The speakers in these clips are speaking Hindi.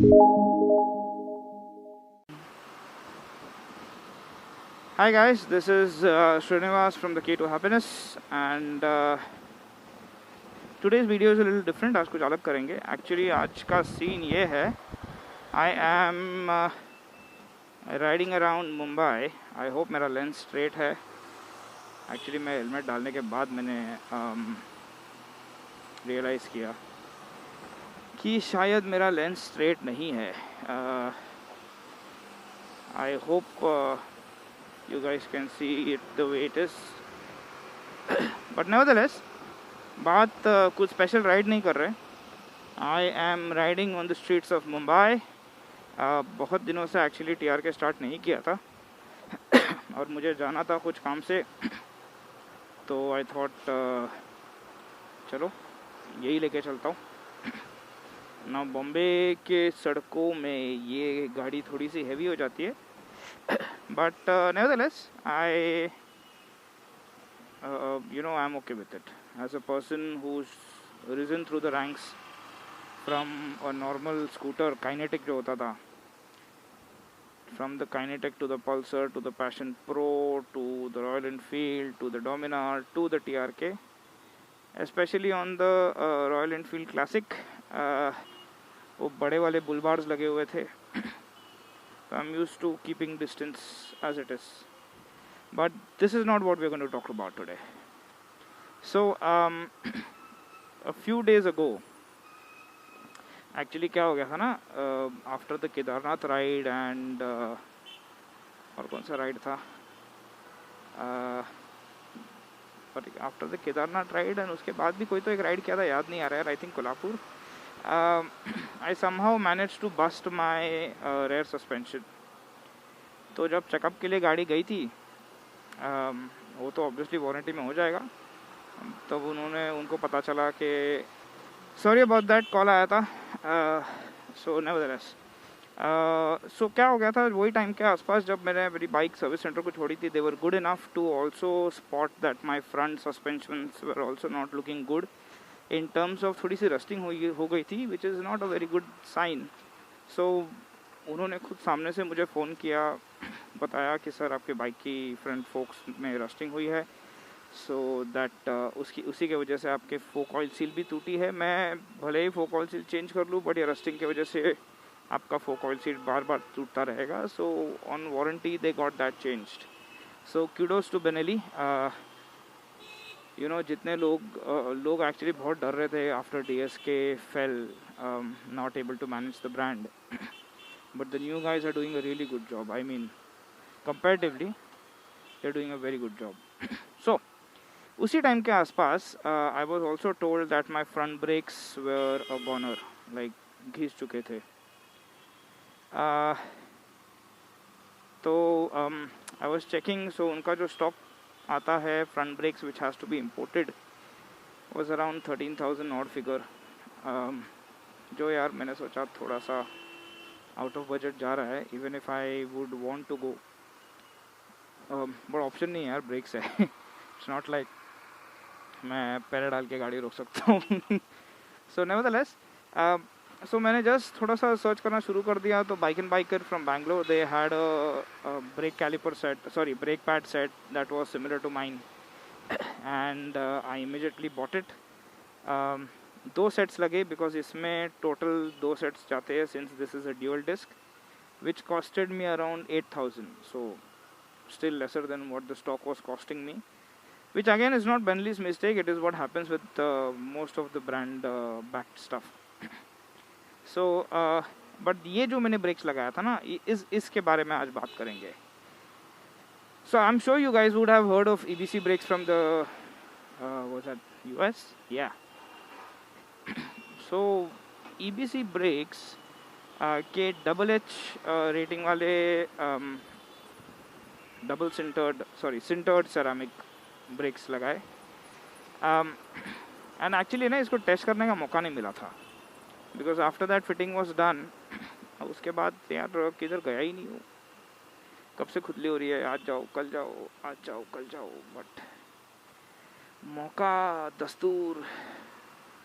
Hi guys, this is Srinivas from the Key to Happiness, and today's video is a little different. आज कुछ अलग करेंगे. Actually आज का scene ये है, I am riding around Mumbai. I hope मेरा lens straight है. Actually मैं helmet डालने के बाद मैंने realize किया कि शायद मेरा lens straight नहीं है. I hope you guys can see it the way it is. But nevertheless, बात कुछ स्पेशल राइड नहीं कर रहे. I am riding on the streets of Mumbai. बहुत दिनों से एक्चुअली टीआर के स्टार्ट नहीं किया था और मुझे जाना था कुछ काम से, तो आई थॉट चलो यही लेके चलता हूँ ना. बॉम्बे के सड़कों में ये गाड़ी थोड़ी सी हैवी हो जाती है, but nevertheless I I'm okay with it. As a person who's risen through the ranks from a normal scooter, kinetic जो होता था, from the kinetic to the Pulsar to the Passion Pro to the Royal Enfield to the Dominar to the TRK, especially on the Royal Enfield Classic, वो बड़े वाले बुल बार्स लगे हुए थे. So I'm used to keeping distance as it is. But this is not what we're going to talk about today. So a few days ago, actually क्या हो गया था ना, after the Kedarnath ride and और कौन सा राइड था, after the Kedarnath ride and उसके बाद भी कोई तो एक राइड किया था, याद नहीं आ रहा है. I think Kolhapur. I somehow manage to bust my rear suspension. तो जब चेकअप के लिए गाड़ी गई थी, वो तो ऑब्वियसली वारंटी में हो जाएगा. तब उनको पता चला कि सॉरी अबाउट दैट, कॉल आया था. सो नेवरदलेस, सो क्या हो गया था, वही टाइम के आसपास जब मैंने मेरी बाइक सर्विस सेंटर को छोड़ी थी. They were good enough to also spot that my front suspensions were also not looking good in terms of थोड़ी सी रस्टिंग हो गई थी, which is not a very good sign. So उन्होंने खुद सामने से मुझे फ़ोन किया, बताया कि सर आपके बाइक की फ्रंट फोक्स में रस्टिंग हुई है, सो दैट उसी के वजह से आपके फोक ऑयल सील भी टूटी है. मैं भले ही फोक ऑयल सील चेंज कर लूँ, बट ये रस्टिंग की वजह से आपका फोक ऑयल सील बार बार टूटता रहेगा. So on warranty they got that changed. So kudos to Benelli. जितने लोग एक्चुअली बहुत डर रहे थे after DSK fail, not able to manage the brand, but the new guys are doing a really good job. I mean, comparatively they're doing a very good job. So उसी टाइम के आसपास I was also told that my front brakes were a goner, like घिस चुके थे. तो I was checking, so उनका जो स्टॉक आता है front brakes which has to be imported was around 13,000 odd figure, जो यार मैंने सोचा थोड़ा सा आउट ऑफ बजट जा रहा है. Even if I would want to go, but option नहीं है यार, ब्रेक्स है. इट्स नॉट लाइक मैं पैर डाल के गाड़ी रोक सकता हूँ. सो नेवरदलेस, सो मैंने जस्ट थोड़ा सा सर्च करना शुरू कर दिया. तो bike and biker from Bangalore, they had a brake caliper set, sorry brake pad set that was similar to mine, and I immediately bought it. 2 sets लगे, बिकॉज इसमें टोटल 2 सेट्स जाते हैं, since this is a dual disc, which costed me around 8,000. So still lesser than what the stock was costing me, which again is not Benelli's mistake. It is what happens with most of the brand backed stuff. So but ये जो मैंने ब्रेक्स लगाया था ना, इसके बारे में आज बात करेंगे. So I am sure you guys would have heard of EBC brakes from the was that US. या सो EBC ब्रेक्स के HH रेटिंग वाले डबल सिंटर्ड सेरामिक ब्रेक्स लगाए. एंड एक्चुअली ना इसको टेस्ट करने का मौका नहीं मिला था, because after that fitting was done. उसके बाद यार किधर गया ही नहीं हूँ. कब से खुदली हो रही है, आज जाओ कल जाओ, आज जाओ कल जाओ, बट मौका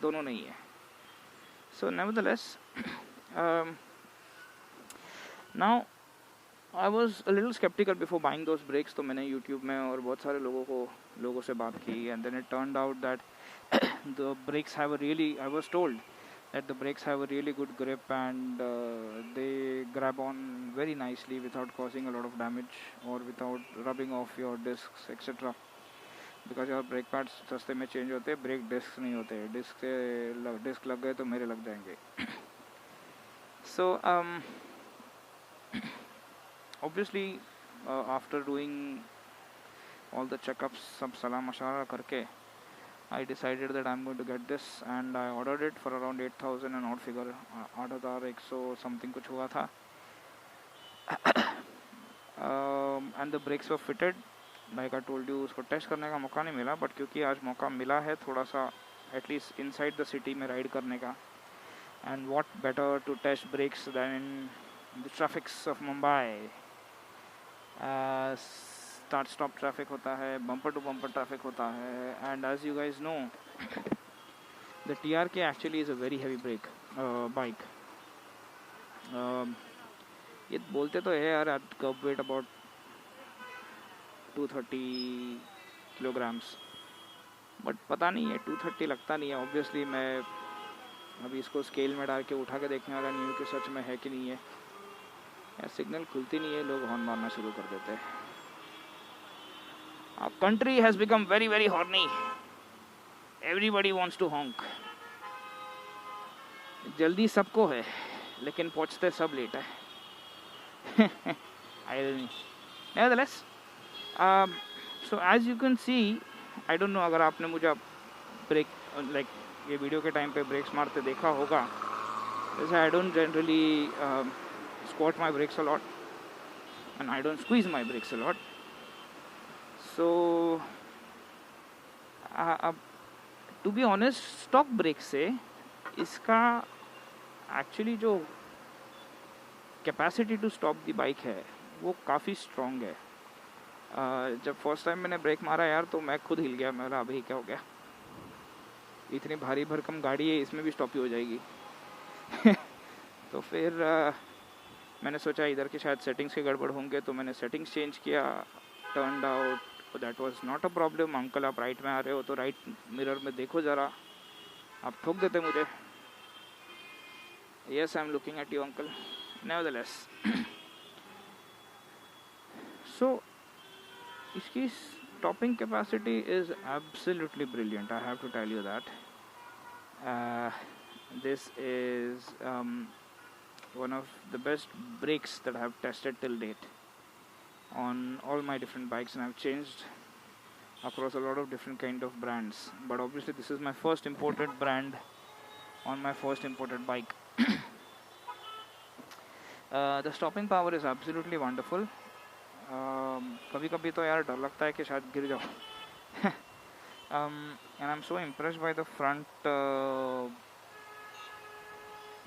दोनों नहीं है. So nevertheless, now I was a little skeptical before buying those brakes, तो मैंने यूट्यूब में और बहुत सारे लोगों से बात की, and then it turned out that the brakes have a really, I was told that the brakes have a really good grip, and they grab on very nicely without causing a lot of damage or without rubbing off your discs etc. because your brake pads सस्ते में चेंज होते हैं, ब्रेक डिस्क नहीं होते, डिस्क लग गए तो मेरे लग जाएंगे. So obviously after doing all the checkups, सब सलाह मशवरा करके, I decided that I'm going to get this, and I ordered it for around 8,000 and odd figure, 8,100 something कुछ हुआ था. And the brakes were fitted. Like I told you, उसको टेस्ट करने का मौका नहीं मिला, बट क्योंकि आज मौका मिला है थोड़ा सा एटलीस्ट इनसाइड द सिटी में राइड करने का, and what better to test brakes than in the traffics of Mumbai. Start stop traffic होता है, बम्पर टू बम्पर ट्रैफिक होता है, and as you guys know the TRK actually is a very heavy brake bike. ये बोलते तो है यार at kerb weight about 230 kilograms, but पता नहीं है 230 लगता नहीं है. ऑब्वियसली मैं अभी इसको स्केल में डाल के उठा के देखने वाला नहीं हूँ कि सच में है कि नहीं है. यार सिग्नल खुलती नहीं है, लोग हॉर्न मारना शुरू कर देते हैं. Our country has become very very horny. Everybody wants to honk. जल्दी सबको है, लेकिन पहुंचते सब लेट है. Irony. Nevertheless, so as you can see, I don't know अगर आपने मुझे ब्रेक ये वीडियो के टाइम पे ब्रेक्स मारते देखा होगा. जैसे I don't generally squat my brakes a lot, and I don't squeeze my brakes a lot. So to be honest, stock brake से इसका एक्चुअली जो capacity to stop the bike है वो काफ़ी स्ट्रॉन्ग है. जब फर्स्ट टाइम मैंने ब्रेक मारा यार, तो मैं खुद हिल गया. मेरा अभी क्या हो गया, इतनी भारी भरकम गाड़ी है, इसमें भी स्टॉप ही हो जाएगी. तो फिर मैंने सोचा इधर के शायद सेटिंग्स के गड़बड़ होंगे, तो मैंने सेटिंग्स चेंज किया. Turned out that was not a problem. Uncle आप राइट में आ रहे हो तो राइट मिरर में देखो ज़रा, आप ठोक देते मुझे. Yes I am looking at you uncle. Nevertheless so इसकी stopping capacity is absolutely brilliant. I have to tell you that. This is one of the best brakes that I have tested till date on all my different bikes, and I've changed across a lot of different kind of brands, but obviously this is my first imported brand on my first imported bike. The stopping power is absolutely wonderful. कभी कभी तो यार डर लगता है कि शायद गिर जाओ. And I'm so impressed by the front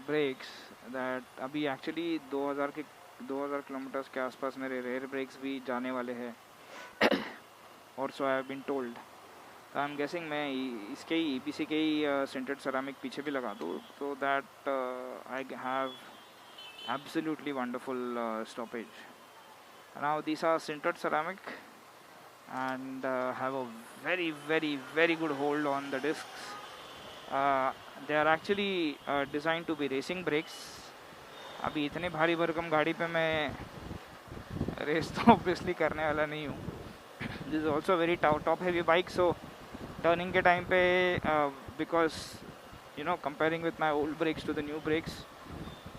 brakes that अभी एक्चुअली 2000 किलोमीटर्स के आसपास मेरे रेयर ब्रेक्स भी जाने वाले हैं. और सो आई हैव बीन टोल्ड. तो आई एम गेसिंग मैं इसके ही EPC के ही सेंटेड सेरामिक पीछे भी लगा दूँ, so that I have absolutely wonderful stoppage. Now this are sintered ceramic and have a very very very good hold on the discs. They are actually designed to be racing brakes. अभी इतने भारी भरकम गाड़ी पे मैं रेस तो ऑब्वियसली करने वाला नहीं हूँ. This is also very top heavy bike, so turning के टाइम पे because you know comparing with my old brakes to the new brakes,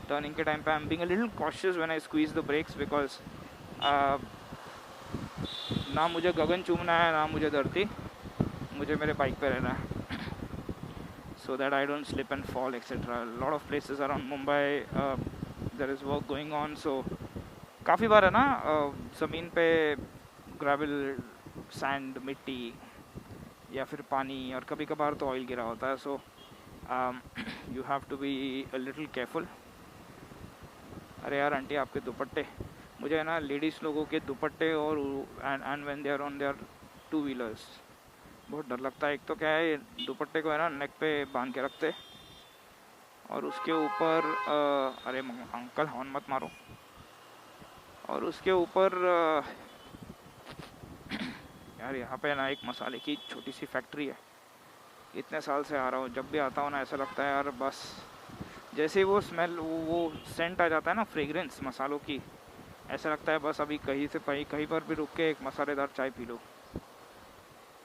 turning के टाइम पे I am being a little cautious when I squeeze the brakes, because ना मुझे गगन चूमना है ना मुझे धरती, मुझे मेरे बाइक पे रहना है. So that I don't slip and fall etc. A lot of places around Mumbai there is work going on, so काफ़ी बार है ना ज़मीन पे ग्रेवल, सैंड, मिट्टी या फिर पानी, और कभी कभार तो ऑयल गिरा होता है. So you have to be a little careful. अरे यार आंटी आपके दुपट्टे, मुझे है ना लेडीज़ लोगों के दुपट्टे और and when they are on their two wheelers बहुत डर लगता है. एक तो क्या है, दुपट्टे को है ना नेक पे बांध के रखते, और उसके ऊपर अरे अंकल हॉर्न मत मारो. और उसके ऊपर यार यहाँ पे ना एक मसाले की छोटी सी फैक्ट्री है। इतने साल से आ रहा हूँ, जब भी आता हूँ ना ऐसा लगता है यार बस जैसे ही वो स्मेल वो सेंट आ जाता है ना, फ्रेग्रेंस मसालों की, ऐसा लगता है बस अभी कहीं से कहीं पर भी रुक के एक मसालेदार चाय पी लो।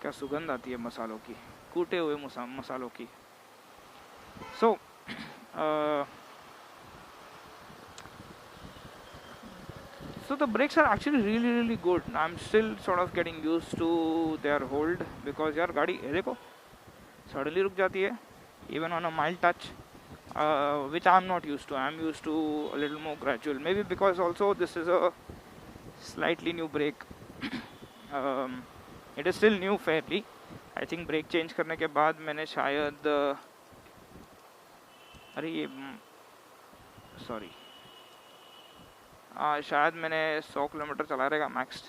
क्या सुगंध आती है मसालों की, कूटे हुए मसालों की। सो so the brakes are actually really good. I'm still sort of getting used to their hold because यार गाड़ी ये देखो सडनली रुक जाती है even on a mild touch, which I'm not used to. I'm used to a little more gradual, maybe because also this is a slightly new brake. It is still new fairly. I think brake change करने के बाद मैंने शायद अरे ये सॉरी शायद मैंने 100 किलोमीटर चला रहेगा मैक्स,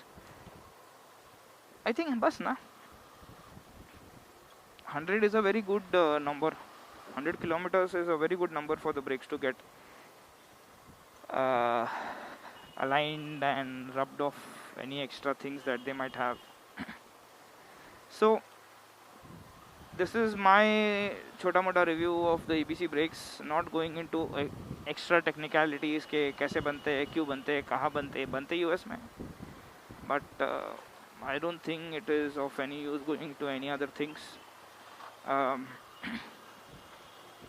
आई थिंक बस ना। 100 is a very good number. 100 kilometers is a very good number for the brakes to get aligned and rubbed off any extra things that they might have. So this is my छोटा मोटा review of the EBC brakes, not going into extra technicalities के कैसे बनते हैं, क्यों बनते हैं, कहाँ बनते US में, but I don't think it is of any use going to any other things.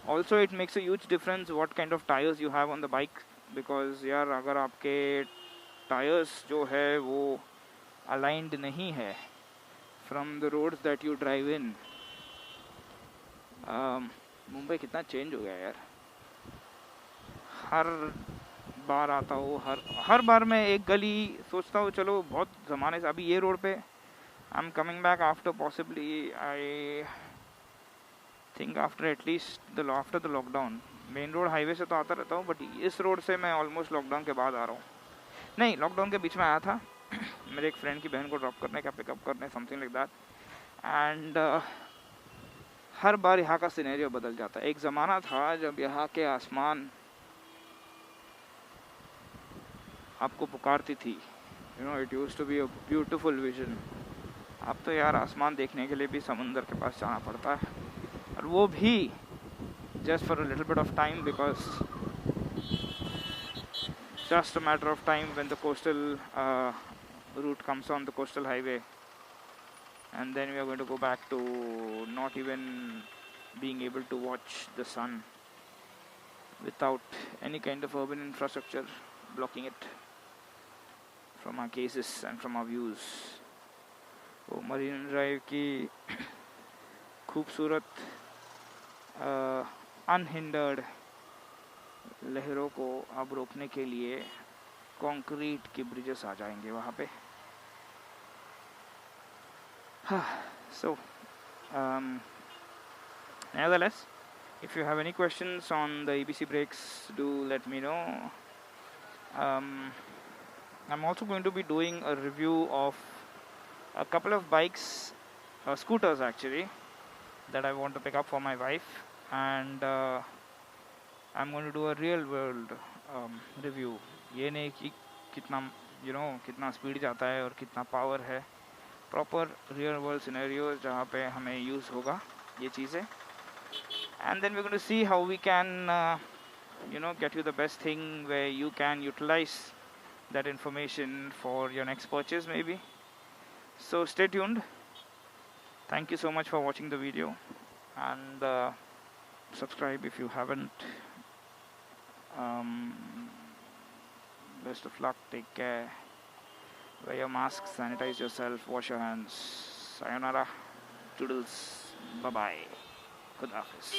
Also it makes a huge difference what kind of tires you have on the bike, because यार अगर आपके tires जो है वो aligned नहीं है from the roads that you drive in, Mumbai कितना चेंज हो गया यार। हर बार आता हूँ, हर बार मैं एक गली सोचता हूँ चलो बहुत ज़माने से, अभी ये रोड पे I am coming back after possibly I think after at least after the lockdown. Main road highway से तो आता रहता हूँ, बट इस रोड से मैं ऑलमोस्ट लॉकडाउन के बाद आ रहा हूँ। नहीं, लॉकडाउन के बीच में आया था मेरे एक फ्रेंड की बहन को ड्रॉप करने का, पिकअप करने, समथिंग लाइक दैट। एंड हर बार यहाँ का सिनेरियो बदल जाता है। एक ज़माना था जब यहाँ के आसमान आपको पुकारती थी, you know, it used to be a beautiful vision. अब तो यार आसमान देखने के लिए भी समुंदर के पास जाना पड़ता है, और वो भी just for a little bit of time, because just a matter of time when the coastal route comes on, the coastal highway, and then we are going to go back to not even being able to watch the sun without any kind of urban infrastructure blocking it from our cases and from our views. वो मरीन ड्राइव की खूबसूरत अनहिंडर्ड लहरों को अब रोकने के लिए कंक्रीट के ब्रिजेस आ जाएंगे वहाँ पे। So nevertheless, if you have any questions on the EBC brakes, do let me know. I'm also going to be doing a review of a couple of bikes, scooters actually, that I want to pick up for my wife, and I'm going to do a real world review. ये नहीं कि कितना कितना स्पीड जाता है और कितना पावर है, प्रॉपर रियल वर्ल्ड सिनेरियो जहाँ पे हमें यूज़ होगा ये चीज़ें, and then we're going to see how we can get you the best thing where you can utilize that information for your next purchase maybe. So stay tuned. Thank you so much for watching the video, and subscribe if you haven't. Best of luck, take care, wear your mask, sanitize yourself, wash your hands. Sayonara, toodles, bye bye, Khuda Hafiz.